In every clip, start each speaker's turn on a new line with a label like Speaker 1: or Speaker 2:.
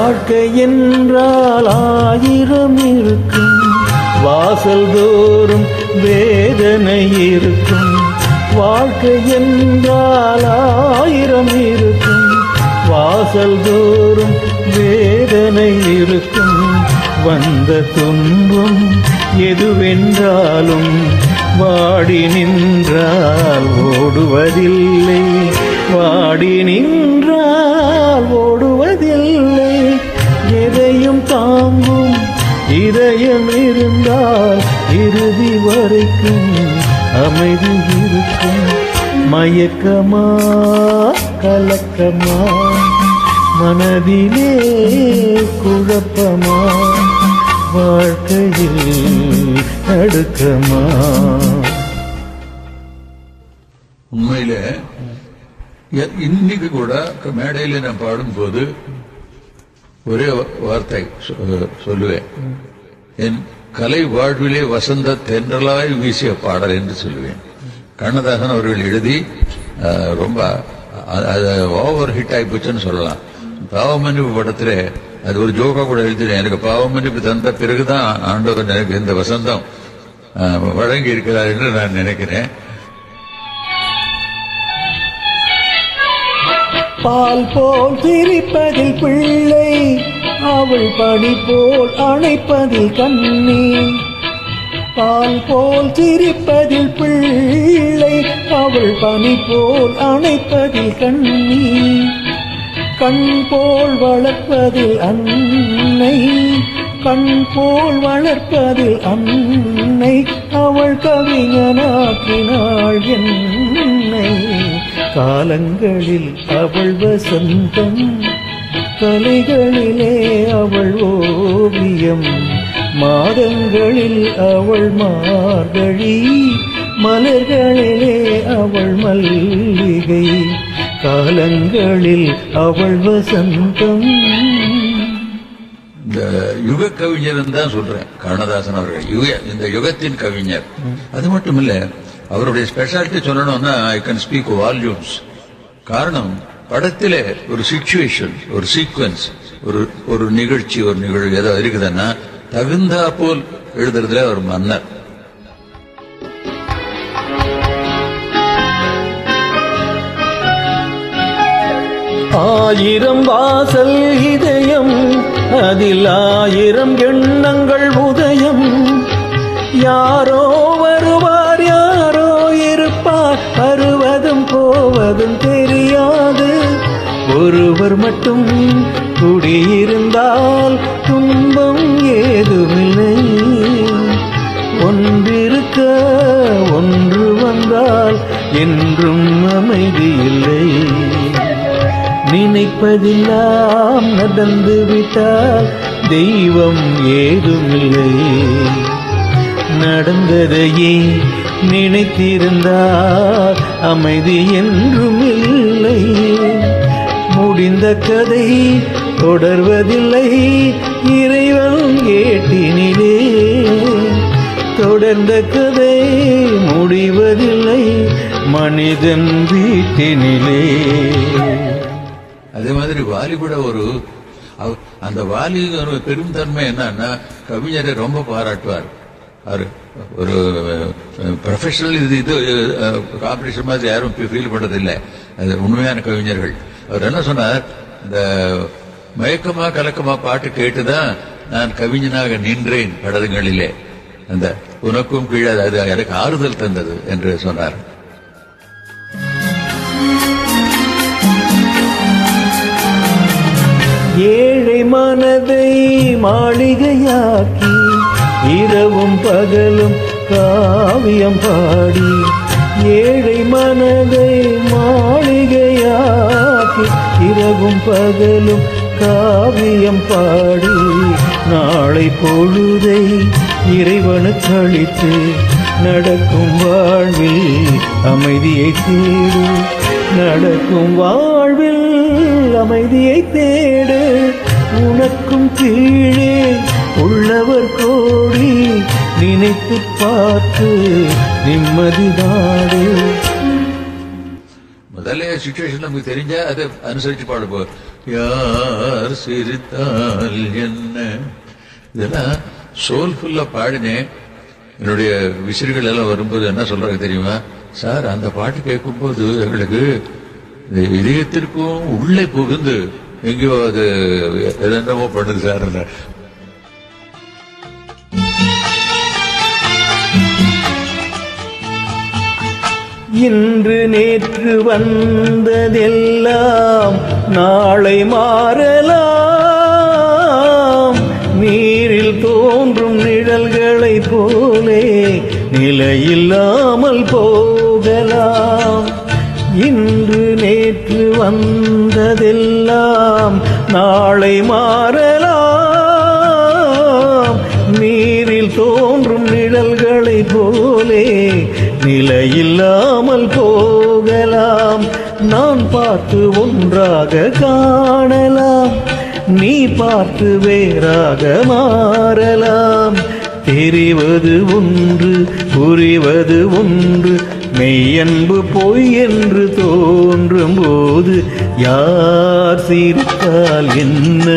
Speaker 1: வாழ்க்கை என்றால் ஆயிரம் இருக்கும், வாசல் தோறும் வேதனை இருக்கும். வாழ்க்கை என்றால் ஆயிரம் இருக்கும், வாசல் தோறும் வேதனை இருக்கும். வந்த துன்பம் எதுவென்றாலும் வாடி நின்றால் ஓடுவதில்லை, வாடி நின்றால் ஓடுவதில்லை. எதையும் தாங்கும் இதயம் இருந்தால் இறுதி வரைக்கும் அமைதி இருக்கும். மயக்கமா கலக்கமா மனதிலே குழப்பமா, வாழ்க்கையில் நடுக்கமா.
Speaker 2: உண்மையில இன்னைக்கு கூட மேடையில் நான் பாடும்போது ஒரே வார்த்தை சொல்லுவேன், என் கலை வாழ்விலே வசந்த தென்றலாய் வீசிய பாடல் என்று சொல்லுவேன். கண்ணதாசன் அவர்கள் எழுதி ரொம்ப ஓவர் ஹிட் ஆகி போச்சுன்னு சொல்லலாம். பாவமன்னிப்பு படத்துல அது ஒரு ஜோக்கா கூட எழுதினேன், எனக்கு பாவமன்னிப்பு தந்த பிறகுதான் ஆண்டவர் எனக்கு இந்த வசந்தம் வழங்கி இருக்கிறார் என்று நான் நினைக்கிறேன்.
Speaker 1: பால் போல் சிரிப்பதில் பிள்ளை, அவள் பனி போல் அணைப்பதில் கண்ணி. பால் போல் சிரிப்பதில் பிள்ளை, அவள் பனி போல் அணைப்பதில் கண்ணி. கண் போல் வளர்ப்பதில் அன்னை, கண் போல் வளர்ப்பதில் அன்னை. அவள் கவிஞனாக்கினாள் என்னை. காலங்களில் அவள் வசந்தம், கலைகளிலே அவள் ஓவியம். மாதங்களில் அவள் மார்கழி, மலர்களிலே அவள் மல்லிகை. காலங்களில் அவள் வசந்தம்.
Speaker 2: இந்த யுக கவிஞர் தான் சொல்றேன் கண்ணதாசன் அவர்கள், இந்த யுகத்தின் கவிஞர். அது மட்டும் இல்ல, அவருடைய ஸ்பெஷாலிட்டி சொல்லணும்னா ஐ கேன் ஸ்பீக் வால்யூம்ஸ். காரணம், படத்திலே ஒரு சிச்சுவேஷன், ஒரு சீக்வன்ஸ், ஒரு நிகழ்ச்சி, ஒரு நிகழ்வு ஏதோ இருக்குதுன்னா தகுந்தா போல் எழுதுறதுல ஒரு மன்னர்.
Speaker 1: ஆயிரம் வாசல் இதயம், அதில் ஆயிரம் எண்ணங்கள் உதயம். யாரோ வருவார், யாரோ இருப்பார், வருவதும் போவதும் தெரியாது. ஒருவர் மட்டும் குடியிருந்தால் துன்பம் ஏதுமில்லை. ஒன்றிருக்க ஒன்று வந்தால் என்றும் அமைதி இல்லை. நினைப்பதெல்லாம் நடந்து விட்டால் தெய்வம் ஏதுமில்லை. நடந்ததையே நினைத்திருந்தால் அமைதி என்றும் இல்லை. முடிந்த கதை தொடர்வதில்லை இறைவன் ஏட்டினிலே. தொடர்ந்த கதை முடிவதில்லை மனிதன் வீட்டினிலே.
Speaker 2: அதே மாதிரி வாலி கூட அந்த வாலி ஒரு பெரும் தன்மை என்னன்னா, கவிஞரை ரொம்ப பாராட்டுவார். ஒரு ப்ரொஃபஷனல் இது காம்படிஷன் மாதிரி யாரும் ஃபீல் பண்றதில்லை. அது உண்மையான கவிஞர்கள். அவர் என்ன சொன்னார், இந்த மயக்கமா கலக்கமா பாட்டு கேட்டுதான் நான் கவிஞனாக நின்றேன் படங்களிலே. அந்த உனக்கும் கீழே அது எனக்கு ஆறுதல் தந்தது என்று சொன்னார்.
Speaker 1: ஏழை மனதை மாளிகையாக்கி இரவும் பகலும் காவியம் பாடி. ஏழை மனதை மாளிகையாக்கி இரவும் பகலும் காவியம் பாடி. நாளை பொழுதை இறைவனுக்கு அளித்து நடக்கும் வாழ்வில் அமைதியை தேடு. நடக்கும் வாழ்வில் அமைதியை தேடு. உனக்கும் கீழே உள்ளவர் கோடி, நினைத்து பார்த்து நிம்மதி நாடு.
Speaker 2: முதலே சிச்சுவேஷன் நமக்கு தெரிஞ்சா அதை அனுசரிச்சு பாடுவோம். யார் சிரித்தால் என்ன, இதெல்லாம் சோல்ஃபுல்லா பாடினேன். என்னுடைய விசிறிகள் எல்லாம் வரும்போது என்ன சொல்றாங்க தெரியுமா, சார் அந்த பாட்டு கேட்கும்போது எங்களுக்கு இதயத்திற்கும் உள்ளே புகுந்து எங்கேயோ அது என்னமோ பண்ணுது சார்.
Speaker 1: இன்று நேற்று வந்ததெல்லாம் நாளை மாறலாம். நீரில் தோன்றும் நிழல்களைப் போலே நிலையில்லாமல் போகலாம். இன்று நேற்று வந்ததெல்லாம் நாளை மாறலாம். நீரில் தோன்றும் நிழல்களைப் போலே நிலையில்லாமல் போகலாம். நான் பார்த்து ஒன்றாக காணலாம், நீ பார்த்து வேறாக மாறலாம். தெரிவது ஒன்று புரிவது ஒன்று, மெய்யன்பு பொய் என்று தோன்றும் போது யார் சிரித்தால் என்ன,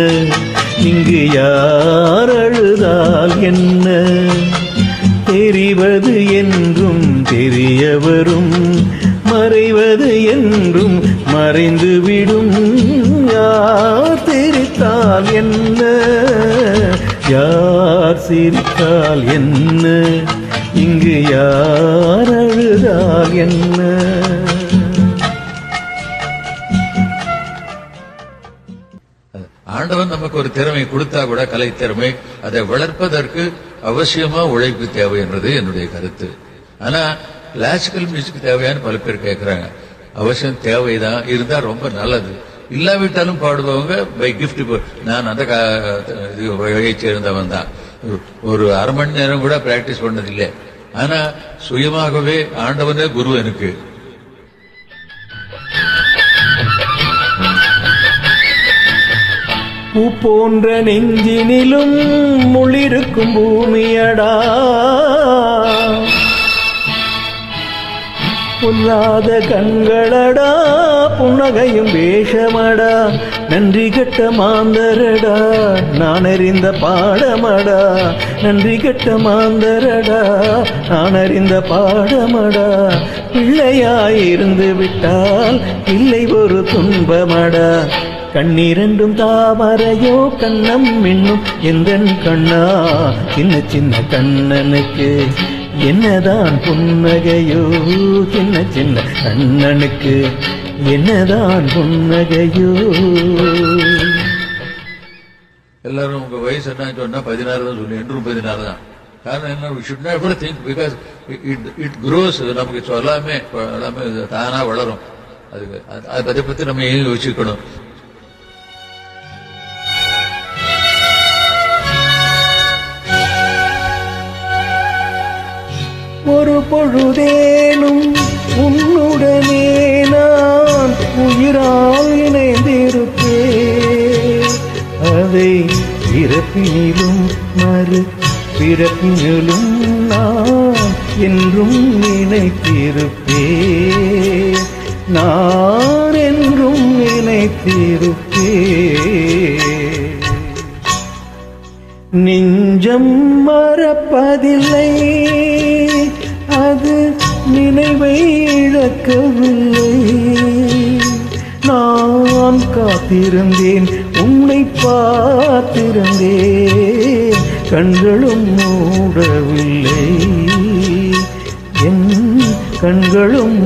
Speaker 1: இங்கு யார் அழுதால் என்ன. தெரிவது என்றும் தெரிய வரும், மறைவது என்றும் மறைந்துவிடும். யார் சிரித்தால் என்ன, யார் சிரித்தால் என்ன, இங்கு யார் அழுதால் என்ன.
Speaker 2: ஆண்டவன் நமக்கு ஒரு திறமை கொடுத்தா கூட, கலை திறமை, அதை வளர்ப்பதற்கு அவசியமா உழைப்பு தேவை என்றது என்னுடைய கருத்து. ஆனா கிளாசிக்கல் மியூசிக் தேவையான்னு பல பேர் கேட்கிறாங்க. அவசியம் தேவைதான், இருந்தா ரொம்ப நல்லது. இல்லாவிட்டாலும் பாடுபவங்க பை கிஃப்ட். நான் அந்த வகையை சேர்ந்தவன் தான். ஒரு அரை மணி நேரம் கூட பிராக்டிஸ் பண்ணதில்லை. ஆனா சுயமாகவே ஆண்டவனே குரு எனக்கு.
Speaker 1: பூ போன்ற நெஞ்சினிலும் முள்ளிருக்கும் பூமியடா, பொல்லாத கண்களடா, புன்னகையும் வேஷமடா, நன்றி கெட்ட மாந்தரடா, நான் அறிந்த பாடமடா. நன்றி கெட்ட மாந்தரடா, நான் அறிந்த பாடமடா. பிள்ளையாயிருந்து விட்டால் இல்லை ஒரு துன்பமடா. கண்ணீரண்டும் தாமரையோ கண்ணம் மின்னும் எந்தன் கண்ணா, சின்ன சின்ன கண்ணனுக்கு என்னதான் புன்னகையோ, சின்ன சின்ன கண்ணனுக்கு என்னதான் புன்னகையோ.
Speaker 2: எல்லாரும் உங்க வயசு என்ன சொன்னா 16 தான் சொல்லி, என்றும் 16 தான். காரணம் என்ன, we should never think, because it grows. நமக்கு எல்லாமே தானா வளரும். அதுக்கு அதை பத்தி நம்ம ஏன் யோசிக்கணும்.
Speaker 1: ஒரு பொழுதேனும் உன்னுடனே நான் உயிரால் இணைந்திருப்பேன். அதை பிறப்பினிலும் மறு பிறப்பினிலும் நான் என்றும் நினைத்திருப்பேன். நான் என்றும் நினைத்திருப்பேன். நெஞ்சம் மறப்பதில்லை, அது நினைவை இழக்கவில்லை. நான் காத்திருந்தேன், உன்னை பார்த்திருந்தேன், கண்களும் மூடவில்லை, என் கண்களும்